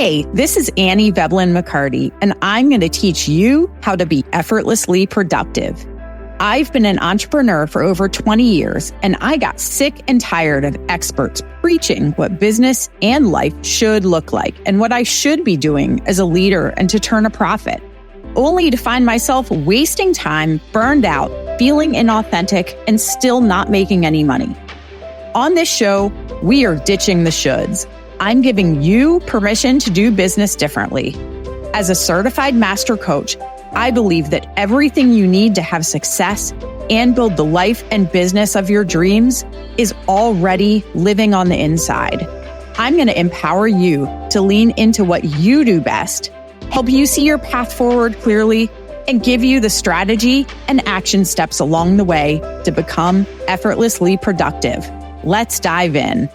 Hey, this is Annie Veblen McCarty, and I'm going to teach you how to be effortlessly productive. I've been an entrepreneur for over 20 years, and I got sick and tired of experts preaching what business and life should look like and what I should be doing as a leader and to turn a profit, only to find myself wasting time, burned out, feeling inauthentic, and still not making any money. On this show, we are ditching the shoulds. I'm giving you permission to do business differently. As a certified master coach, I believe that everything you need to have success and build the life and business of your dreams is already living on the inside. I'm going to empower you to lean into what you do best, help you see your path forward clearly, and give you the strategy and action steps along the way to become effortlessly productive. Let's dive in.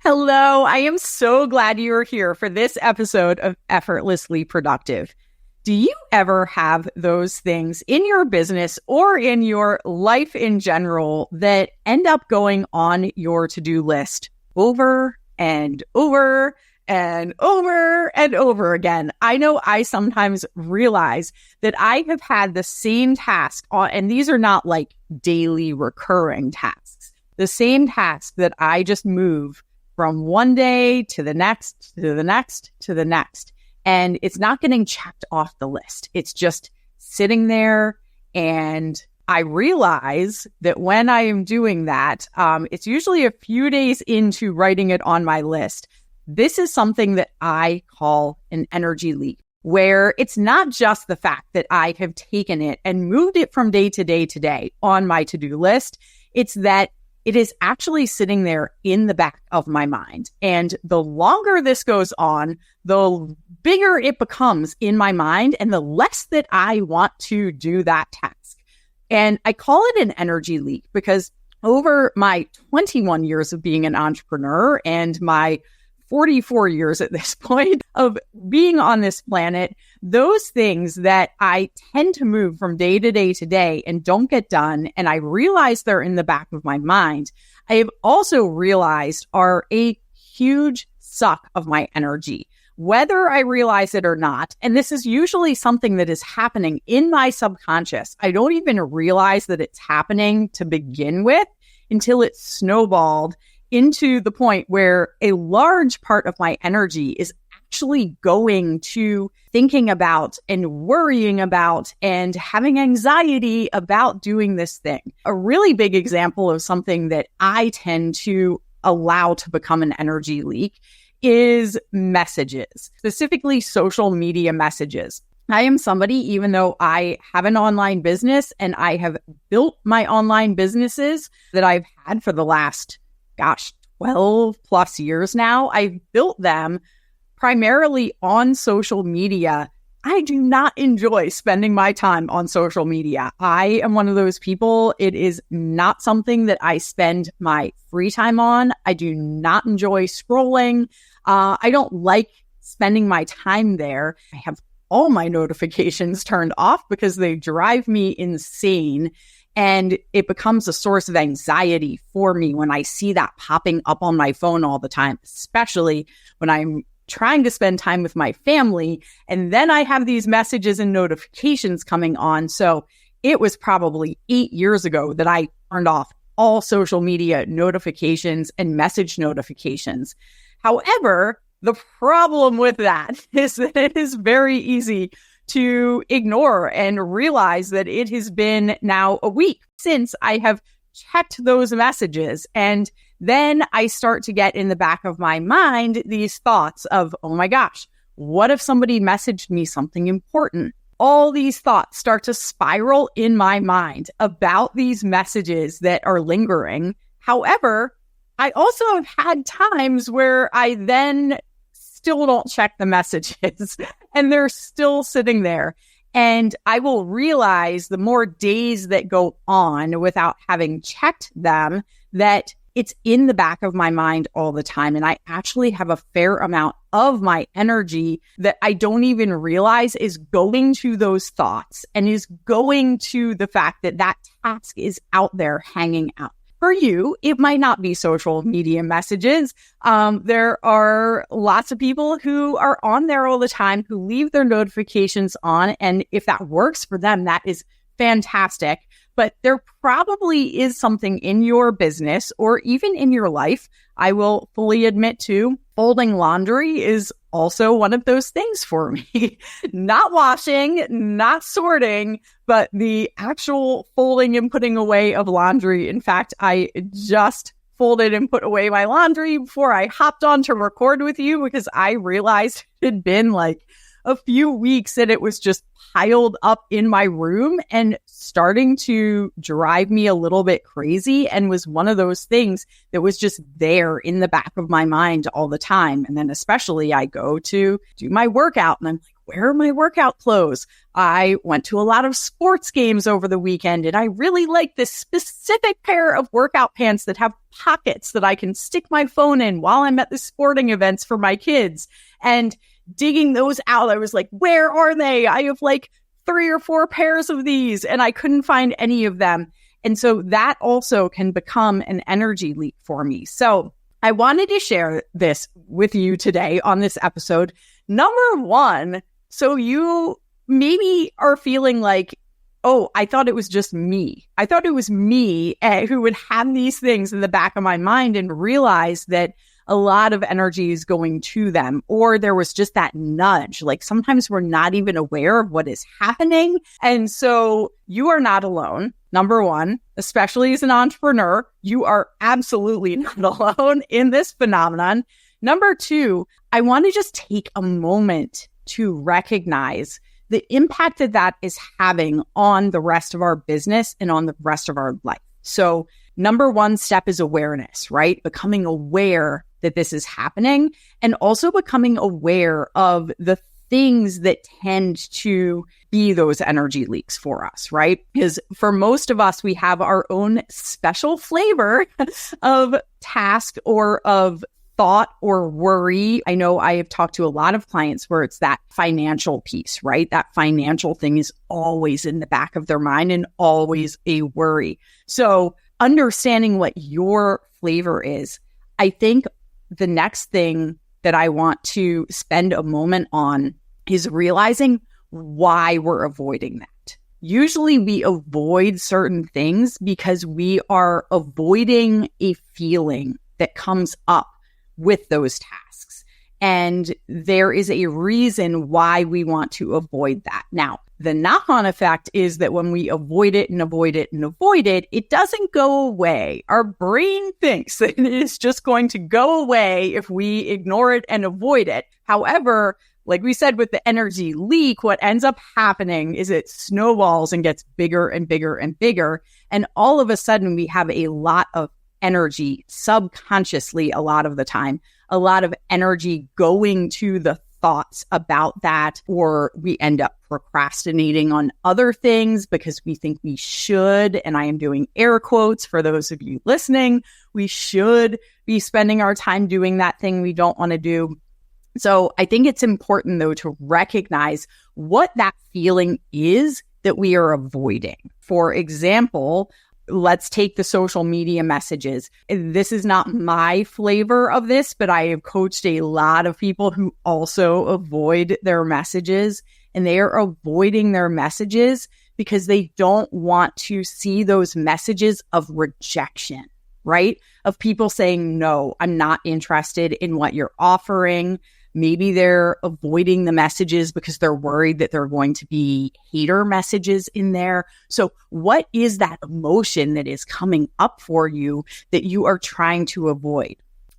Hello, I am so glad you are here for this episode of Effortlessly Productive. Do you ever have those things in your business or in your life in general that end up going on your to-do list over and over and over and over again? I know I sometimes realize that I have had the same task on, and these are not like daily recurring tasks, the same task that I just move from one day to the next, to the next, to the next. And it's not getting checked off the list. It's just sitting there. And I realize that when I am doing that, it's usually a few days into writing it on my list. This is something that I call an energy leak, where it's not just the fact that I have taken it and moved it from day to day to day on my to-do list. It's that it is actually sitting there in the back of my mind. And the longer this goes on, the bigger it becomes in my mind and the less that I want to do that task. And I call it an energy leak because over my 21 years of being an entrepreneur and my 44 years at this point of being on this planet, those things that I tend to move from day to day to day and don't get done, and I realize they're in the back of my mind, I have also realized are a huge suck of my energy, whether I realize it or not. And this is usually something that is happening in my subconscious. I don't even realize that it's happening to begin with until it's snowballed into the point where a large part of my energy is actually going to thinking about and worrying about and having anxiety about doing this thing. A really big example of something that I tend to allow to become an energy leak is messages, specifically social media messages. I am somebody, even though I have an online business and I have built my online businesses that I've had for the last 12 plus years now, I've built them primarily on social media. I do not enjoy spending my time on social media. I am one of those people. It is not something that I spend my free time on. I do not enjoy scrolling. I don't like spending my time there. I have all my notifications turned off because they drive me insane. And it becomes a source of anxiety for me when I see that popping up on my phone all the time, especially when I'm trying to spend time with my family. And then I have these messages and notifications coming on. So it was probably 8 years ago that I turned off all social media notifications and message notifications. However, the problem with that is that it is very easy to ignore and realize that it has been now a week since I have checked those messages. And then I start to get in the back of my mind these thoughts of, oh my gosh, what if somebody messaged me something important? All these thoughts start to spiral in my mind about these messages that are lingering. However, I also have had times where I then still don't check the messages and they're still sitting there. And I will realize the more days that go on without having checked them, that it's in the back of my mind all the time. And I actually have a fair amount of my energy that I don't even realize is going to those thoughts and is going to the fact that that task is out there hanging out. For you, it might not be social media messages. There are lots of people who are on there all the time who leave their notifications on. And if that works for them, that is fantastic. But there probably is something in your business or even in your life. I will fully admit to folding laundry is also one of those things for me. Not washing, not sorting, but the actual folding and putting away of laundry. In fact, I just folded and put away my laundry before I hopped on to record with you because I realized it had been like a few weeks and it was just piled up in my room and starting to drive me a little bit crazy, and was one of those things that was just there in the back of my mind all the time. And then especially I go to do my workout and I'm like, where are my workout clothes? I went to a lot of sports games over the weekend and I really like this specific pair of workout pants that have pockets that I can stick my phone in while I'm at the sporting events for my kids. And digging those out, I was like, where are they? I have like 3 or 4 pairs of these and I couldn't find any of them. And so that also can become an energy leak for me. So I wanted to share this with you today on this episode. Number one, so you maybe are feeling like, oh, I thought it was just me. I thought it was me who would have these things in the back of my mind and realize that a lot of energy is going to them, or there was just that nudge. Like sometimes we're not even aware of what is happening. And so you are not alone. Number one, especially as an entrepreneur, you are absolutely not alone in this phenomenon. Number two, I want to just take a moment to recognize the impact that that is having on the rest of our business and on the rest of our life. So number one step is awareness, right? Becoming aware that this is happening, and also becoming aware of the things that tend to be those energy leaks for us, right? Because for most of us, we have our own special flavor of task or of thought or worry. I know I have talked to a lot of clients where it's that financial piece, right? That financial thing is always in the back of their mind and always a worry. So understanding what your flavor is, I think the next thing that I want to spend a moment on is realizing why we're avoiding that. Usually we avoid certain things because we are avoiding a feeling that comes up with those tasks. And there is a reason why we want to avoid that. Now, the knock-on effect is that when we avoid it and avoid it and avoid it, it doesn't go away. Our brain thinks that it is just going to go away if we ignore it and avoid it. However, like we said with the energy leak, what ends up happening is it snowballs and gets bigger and bigger and bigger. And all of a sudden, we have a lot of energy subconsciously, a lot of the time, a lot of energy going to the thoughts about that, or we end up procrastinating on other things because we think we should, and I am doing air quotes for those of you listening, we should be spending our time doing that thing we don't want to do. So I think it's important, though, to recognize what that feeling is that we are avoiding. For example, let's take the social media messages. This is not my flavor of this, but I have coached a lot of people who also avoid their messages, and they are avoiding their messages because they don't want to see those messages of rejection, right? Of people saying, no, I'm not interested in what you're offering. Maybe they're avoiding the messages because they're worried that there are going to be hater messages in there. So what is that emotion that is coming up for you that you are trying to avoid?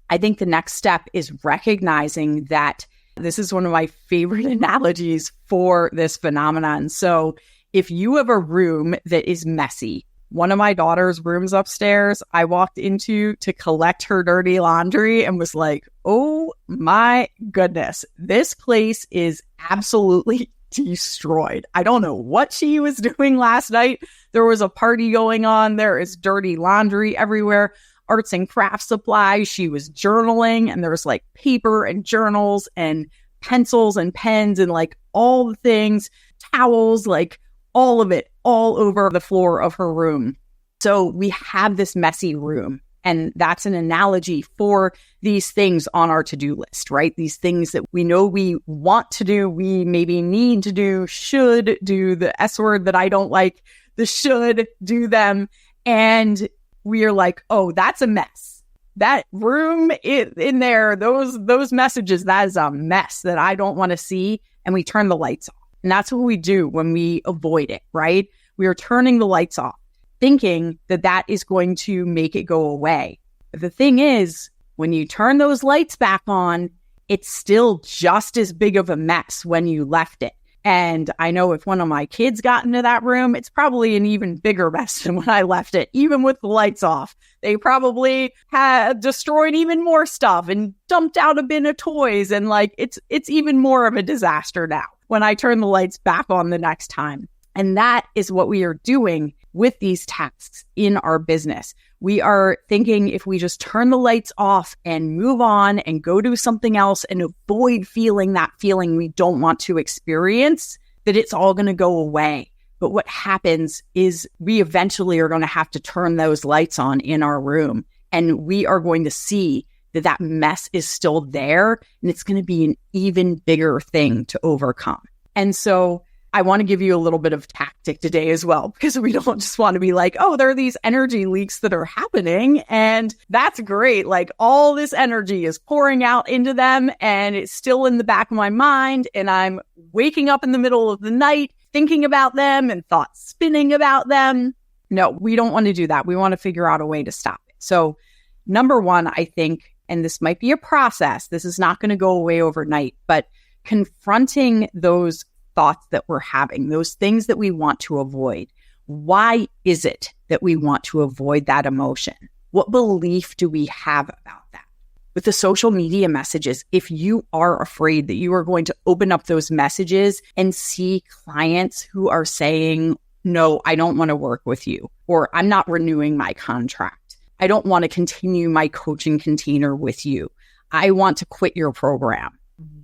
I think the next step is recognizing that this is one of my favorite analogies for this phenomenon. So if you have a room that is messy, one of my daughter's rooms upstairs, I walked into to collect her dirty laundry and was like, oh my goodness, this place is absolutely destroyed. I don't know what she was doing last night. There was a party going on. There is dirty laundry everywhere. Arts and crafts supplies. She was journaling, and there was like paper and journals and pencils and pens and like all the things, towels, like all of it, all over the floor of her room. So we have this messy room. And that's an analogy for these things on our to-do list, right? These things that we know we want to do, we maybe need to do, should do, the S word that I don't like, the should do them. And we are like, oh, that's a mess. That room in there, those messages, that is a mess that I don't want to see. And we turn the lights off. And that's what we do when we avoid it, right? We are turning the lights off, thinking that that is going to make it go away. But the thing is, when you turn those lights back on, it's still just as big of a mess when you left it. And I know if one of my kids got into that room, it's probably an even bigger mess than when I left it, even with the lights off. They probably had destroyed even more stuff and dumped out a bin of toys. And like, it's even more of a disaster now when I turn the lights back on the next time. And that is what we are doing with these tasks in our business. We are thinking if we just turn the lights off and move on and go do something else and avoid feeling that feeling we don't want to experience, that it's all going to go away. But what happens is we eventually are going to have to turn those lights on in our room, and we are going to see that that mess is still there, and it's going to be an even bigger thing to overcome. And so I want to give you a little bit of tactic today as well, because we don't just want to be like, oh, there are these energy leaks that are happening and that's great. Like all this energy is pouring out into them and it's still in the back of my mind. And I'm waking up in the middle of the night thinking about them and thoughts spinning about them. No, we don't want to do that. We want to figure out a way to stop it. So number one, I think, and this might be a process, this is not going to go away overnight, but confronting those thoughts that we're having, those things that we want to avoid. Why is it that we want to avoid that emotion? What belief do we have about that? With the social media messages, if you are afraid that you are going to open up those messages and see clients who are saying, no, I don't want to work with you, or I'm not renewing my contract. I don't want to continue my coaching container with you. I want to quit your program.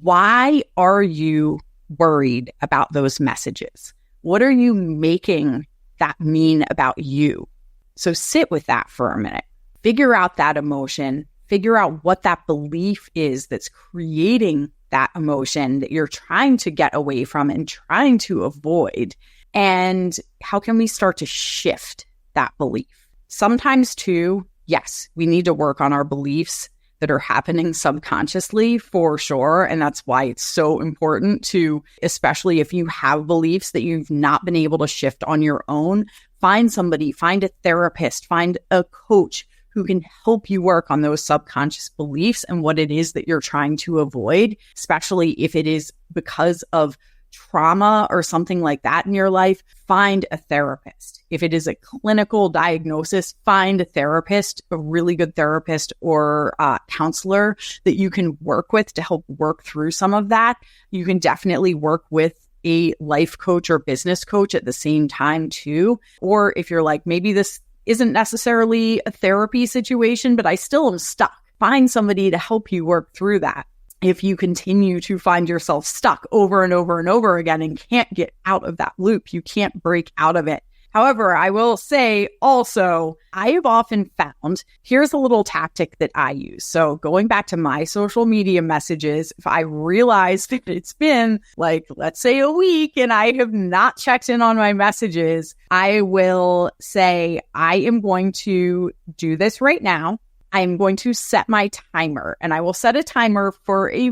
Why are you worried about those messages? What are you making that mean about you? So sit with that for a minute. Figure out that emotion. Figure out what that belief is that's creating that emotion that you're trying to get away from and trying to avoid. And how can we start to shift that belief? Sometimes too, yes, we need to work on our beliefs that are happening subconsciously for sure. And that's why it's so important to, especially if you have beliefs that you've not been able to shift on your own, find somebody, find a therapist, find a coach who can help you work on those subconscious beliefs and what it is that you're trying to avoid, especially if it is because of trauma or something like that in your life. Find a therapist. If it is a clinical diagnosis, find a therapist, a really good therapist or counselor that you can work with to help work through some of that. You can definitely work with a life coach or business coach at the same time too. Or if you're like, maybe this isn't necessarily a therapy situation, but I still am stuck, find somebody to help you work through that. If you continue to find yourself stuck over and over and over again and can't get out of that loop, you can't break out of it. However, I will say also, I have often found, here's a little tactic that I use. So going back to my social media messages, if I realize that it's been like, let's say a week and I have not checked in on my messages, I will say, I am going to do this right now. I'm going to set my timer, and I will set a timer for a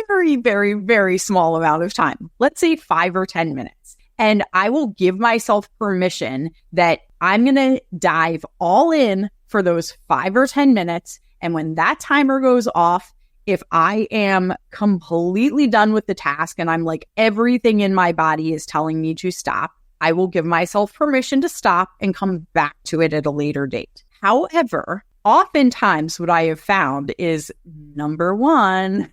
very, very, very small amount of time. Let's say 5 or 10 minutes. And I will give myself permission that I'm going to dive all in for those 5 or 10 minutes. And when that timer goes off, if I am completely done with the task and I'm like, everything in my body is telling me to stop, I will give myself permission to stop and come back to it at a later date. However, oftentimes what I have found is, number one,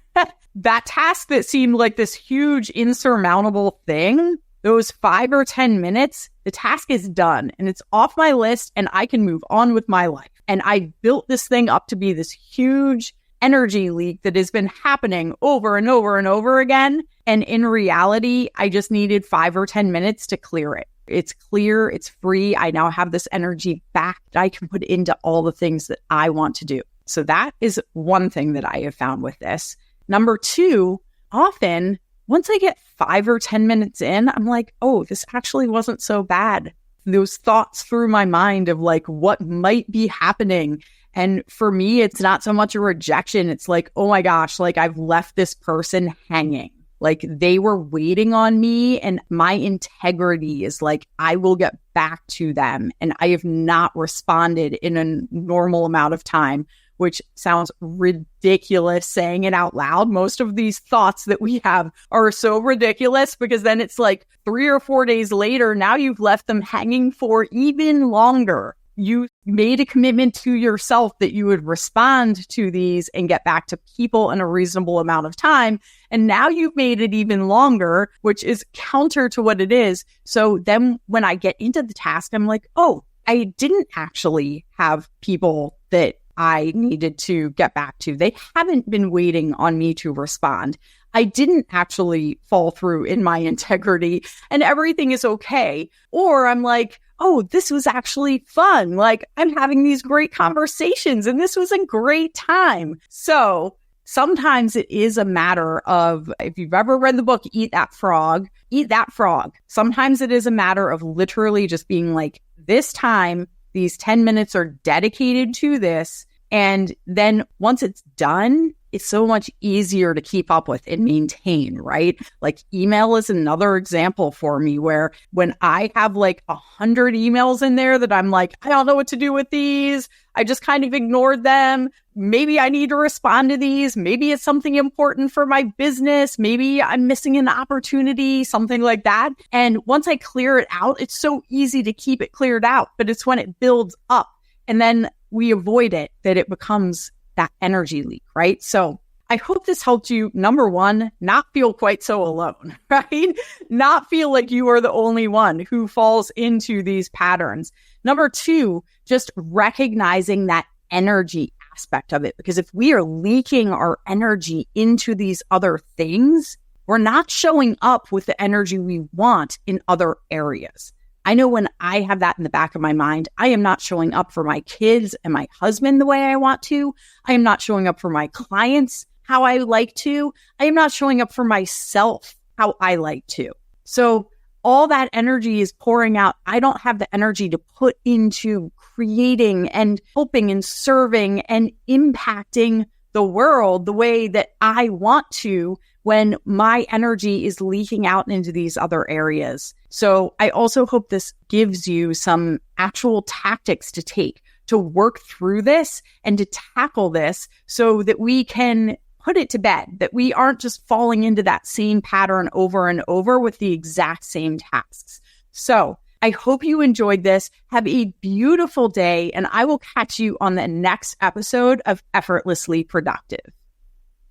that task that seemed like this huge insurmountable thing, those 5 or 10 minutes, the task is done and it's off my list and I can move on with my life. And I built this thing up to be this huge energy leak that has been happening over and over and over again. And in reality, I just needed 5 or 10 minutes to clear it. It's clear, it's free. I now have this energy back that I can put into all the things that I want to do. So that is one thing that I have found with this. Number two, often once I get 5 or 10 minutes in, I'm like, oh, this actually wasn't so bad. Those thoughts through my mind of like what might be happening. And for me, it's not so much a rejection. It's like, oh my gosh, like I've left this person hanging. Like they were waiting on me and my integrity is like, I will get back to them. And I have not responded in a normal amount of time, which sounds ridiculous saying it out loud. Most of these thoughts that we have are so ridiculous because then it's like 3 or 4 days later, now you've left them hanging for even longer. You made a commitment to yourself that you would respond to these and get back to people in a reasonable amount of time. And now you've made it even longer, which is counter to what it is. So then when I get into the task, I'm like, oh, I didn't actually have people that I needed to get back to. They haven't been waiting on me to respond. I didn't actually fall through in my integrity and everything is okay. Or I'm like, oh, this was actually fun. Like I'm having these great conversations and this was a great time. So sometimes it is a matter of, if you've ever read the book, Eat That Frog, eat that frog. Sometimes it is a matter of literally just being like, this time, these 10 minutes are dedicated to this. And then once it's done, it's so much easier to keep up with and maintain, right? Like email is another example for me where when I have like 100 emails in there that I'm like, I don't know what to do with these. I just kind of ignored them. Maybe I need to respond to these. Maybe it's something important for my business. Maybe I'm missing an opportunity, something like that. And once I clear it out, it's so easy to keep it cleared out, but it's when it builds up and then we avoid it that it becomes that energy leak, right? So I hope this helped you, number one, not feel quite so alone, right? Not feel like you are the only one who falls into these patterns. Number two, just recognizing that energy aspect of it. Because if we are leaking our energy into these other things, we're not showing up with the energy we want in other areas. I know when I have that in the back of my mind, I am not showing up for my kids and my husband the way I want to. I am not showing up for my clients how I like to. I am not showing up for myself how I like to. So all that energy is pouring out. I don't have the energy to put into creating and helping and serving and impacting the world the way that I want to when my energy is leaking out into these other areas. So I also hope this gives you some actual tactics to take to work through this and to tackle this so that we can put it to bed, that we aren't just falling into that same pattern over and over with the exact same tasks. So I hope you enjoyed this. Have a beautiful day, and I will catch you on the next episode of Effortlessly Productive.